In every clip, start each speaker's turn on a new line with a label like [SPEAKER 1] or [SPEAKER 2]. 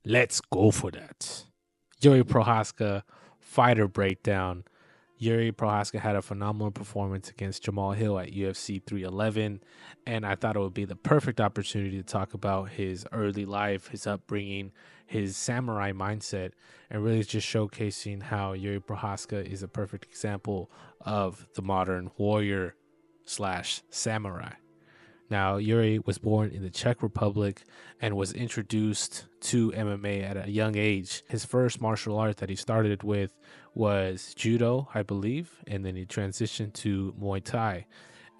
[SPEAKER 1] Let's go for that. Yuri Prochazka, fighter breakdown. Yuri Prochazka had a phenomenal performance against Jamal Hill at UFC 311, and I thought it would be the perfect opportunity to talk about his early life, his upbringing, his samurai mindset, and really just showcasing how Yuri Prochazka is a perfect example of the modern warrior slash samurai. Now, Yuri was born in the Czech Republic and was introduced to MMA at a young age. His first martial art that he started with was judo, I believe, and then he transitioned to Muay Thai.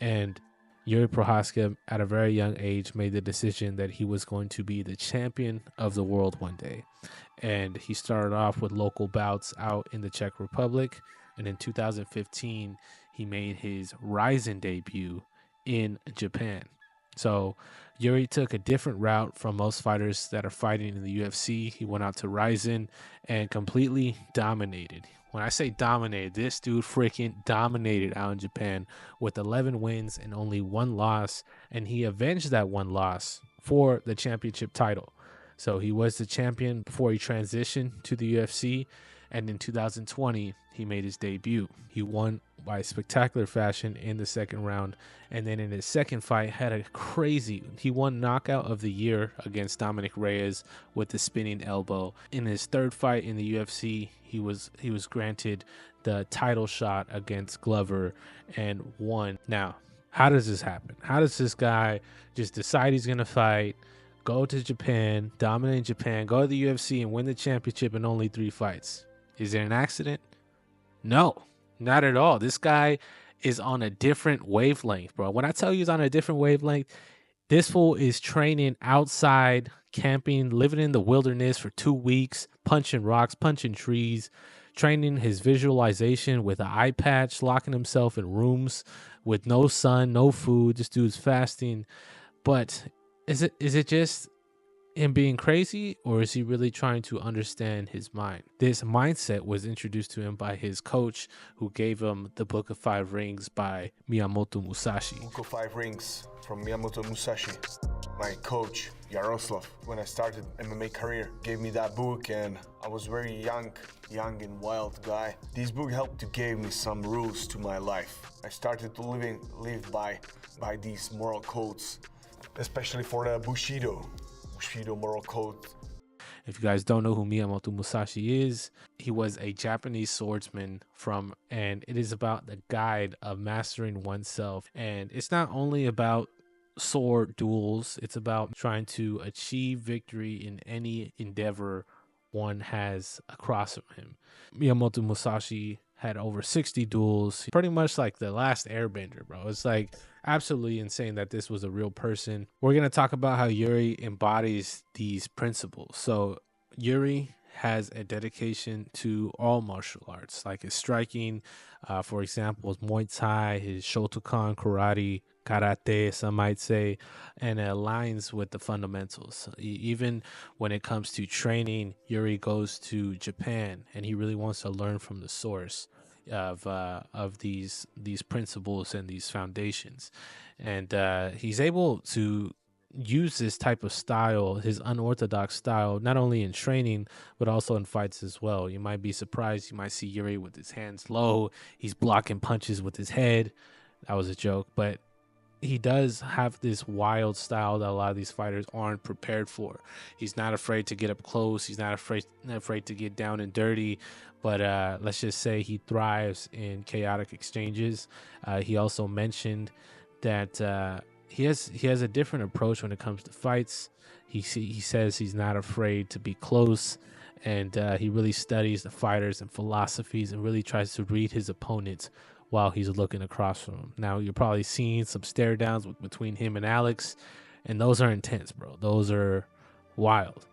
[SPEAKER 1] And Yuri Prohaska, at a very young age, made the decision that he was going to be the champion of the world one day. And he started off with local bouts out in the Czech Republic. And in 2015, he made his Ryzen debut in Japan. So Yuri took a different route from most fighters that are fighting in the UFC. He went out to Ryzen and completely dominated. When I say dominated, this dude freaking dominated out in Japan with 11 wins and only one loss. And he avenged that one loss for the championship title. So he was the champion before he transitioned to the UFC. And in 2020, he made his debut. He won by spectacular fashion in the second round. And then in his second fight, he won knockout of the year against Dominic Reyes with the spinning elbow. In his third fight in the UFC, he was granted the title shot against Glover and won. Now, how does this happen? How does this guy just decide he's going to fight, go to Japan, dominate Japan, go to the UFC and win the championship in only 3 fights? Is there an accident? No, not at all. This guy is on a different wavelength, bro. When I tell you he's on a different wavelength, this fool is training outside, camping, living in the wilderness for 2 weeks, punching rocks, punching trees, training his visualization with an eye patch, locking himself in rooms with no sun, no food. This dude's fasting. But is it just him being crazy, or is he really trying to understand his mind? This mindset was introduced to him by his coach, who gave him the Book of Five Rings by Miyamoto Musashi.
[SPEAKER 2] Book of Five Rings from Miyamoto Musashi. My coach, Yaroslav, when I started MMA career, gave me that book, and I was very young and wild guy. This book helped to give me some rules to my life. I started to live by these moral codes, especially for the Bushido moral code.
[SPEAKER 1] If you guys don't know who Miyamoto Musashi is, he was a Japanese swordsman and it is about the guide of mastering oneself. And it's not only about sword duels, it's about trying to achieve victory in any endeavor one has across from him. Miyamoto Musashi had over 60 duels, pretty much like the last airbender, bro. It's like absolutely insane that this was a real person. We're going to talk about how Yuri embodies these principles. So Yuri has a dedication to all martial arts, like his striking, for example, his Muay Thai, his Shotokan karate, some might say, and it aligns with the fundamentals. Even when it comes to training, Yuri goes to Japan and he really wants to learn from the source of these principles and these foundations, and he's able to use this type of style, his unorthodox style, not only in training but also in fights as well. You might be surprised, you might see Yuri with his hands low, he's blocking punches with his head. That was a joke, but he does have this wild style that a lot of these fighters aren't prepared for. He's not afraid to get up close. He's not afraid to get down and dirty. But let's just say he thrives in chaotic exchanges. He also mentioned that he has a different approach when it comes to fights. He says he's not afraid to be close, and he really studies the fighters and philosophies and really tries to read his opponents while he's looking across from him. Now, you're probably seeing some stare downs between him and Alex, and those are intense, bro. Those are wild.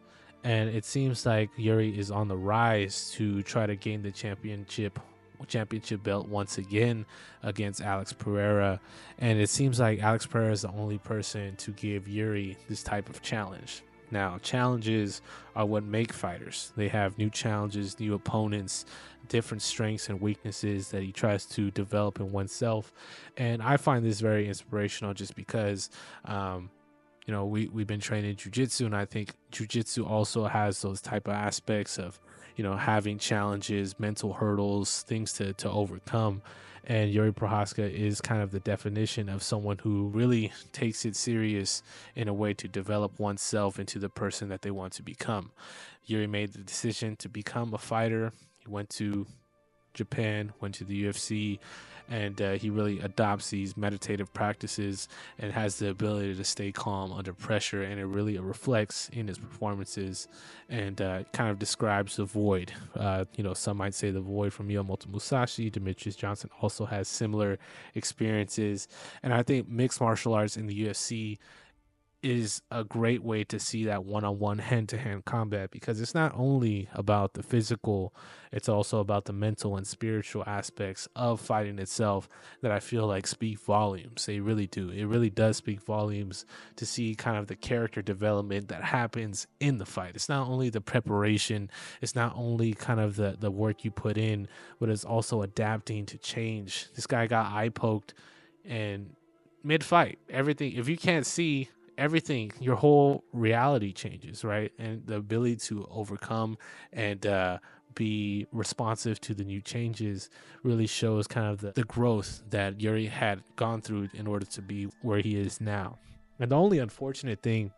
[SPEAKER 1] And it seems like Yuri is on the rise to try to gain the championship belt once again against Alex Pereira. And it seems like Alex Pereira is the only person to give Yuri this type of challenge. Now, challenges are what make fighters. They have new challenges, new opponents, different strengths and weaknesses that he tries to develop in oneself. And I find this very inspirational just because we've been training jujitsu, and I think jujitsu also has those type of aspects of, having challenges, mental hurdles, things to overcome. And Yuri Prochazka is kind of the definition of someone who really takes it serious in a way to develop oneself into the person that they want to become. Yuri made the decision to become a fighter. He went to Japan, went to the UFC, and he really adopts these meditative practices and has the ability to stay calm under pressure, and it really reflects in his performances, and kind of describes the void. Some might say the void from Miyamoto Musashi. Demetrius Johnson also has similar experiences, and I think mixed martial arts in the UFC is a great way to see that one-on-one hand-to-hand combat, because it's not only about the physical, it's also about the mental and spiritual aspects of fighting itself that I feel like speak volumes. They really do. It really does speak volumes to see kind of the character development that happens in the fight. It's not only the preparation, it's not only kind of the work you put in, but it's also adapting to change. This guy got eye poked, and mid-fight, everything, if you can't see everything, your whole reality changes, right? And the ability to overcome and be responsive to the new changes really shows kind of the growth that Yuri had gone through in order to be where he is now. And the only unfortunate thing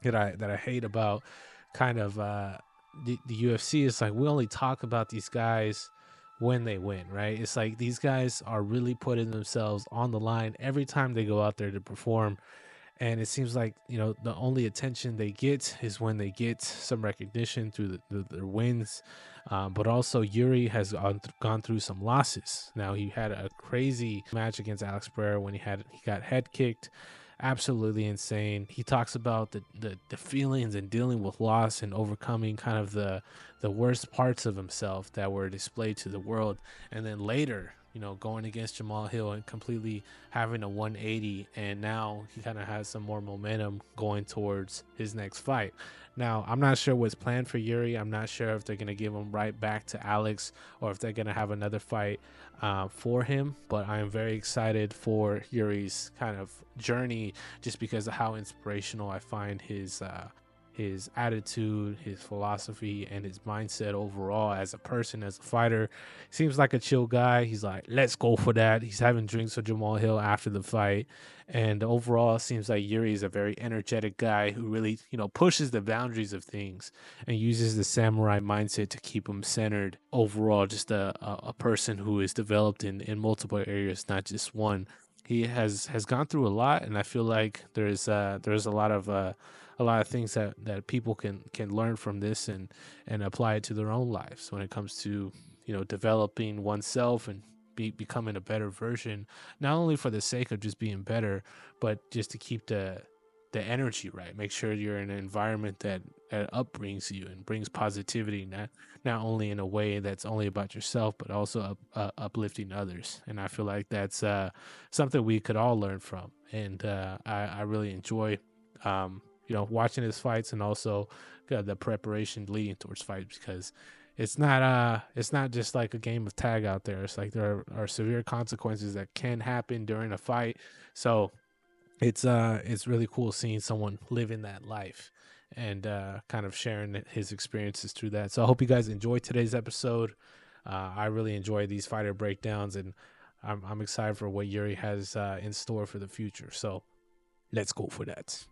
[SPEAKER 1] that I hate about kind of the UFC is, like, we only talk about these guys when they win, right? It's like these guys are really putting themselves on the line every time they go out there to perform, and it seems like, the only attention they get is when they get some recognition through their wins. But also Yuri has gone through some losses. Now, he had a crazy match against Alex Pereira when he got head kicked. Absolutely insane. He talks about the feelings and dealing with loss and overcoming kind of the worst parts of himself that were displayed to the world, and then later, going against Jamal Hill and completely having a 180, and now he kind of has some more momentum going towards his next fight. Now, I'm not sure what's planned for Yuri. I'm not sure if they're going to give him right back to Alex or if they're going to have another fight for him, but I am very excited for Yuri's kind of journey, just because of how inspirational I find his attitude, his philosophy, and his mindset overall as a person, as a fighter. Seems like a chill guy. He's like, let's go for that. He's having drinks with Jamal Hill after the fight. And overall, it seems like Yuri is a very energetic guy who really, pushes the boundaries of things and uses the samurai mindset to keep him centered. Overall, just a person who is developed in multiple areas, not just one. He has gone through a lot, and I feel like there's a lot of things that people can learn from this and apply it to their own lives when it comes to, developing oneself and becoming a better version, not only for the sake of just being better, but just to keep the energy right. Make sure you're in an environment that upbrings you and brings positivity, not only in a way that's only about yourself, but also uplifting others. And I feel like that's something we could all learn from. And I really enjoy watching his fights, and also the preparation leading towards fights, because it's not just like a game of tag out there. It's like there are severe consequences that can happen during a fight. So it's really cool seeing someone living that life and kind of sharing his experiences through that. So I hope you guys enjoyed today's episode. I really enjoy these fighter breakdowns, and I'm excited for what Yuri has in store for the future. So let's go for that.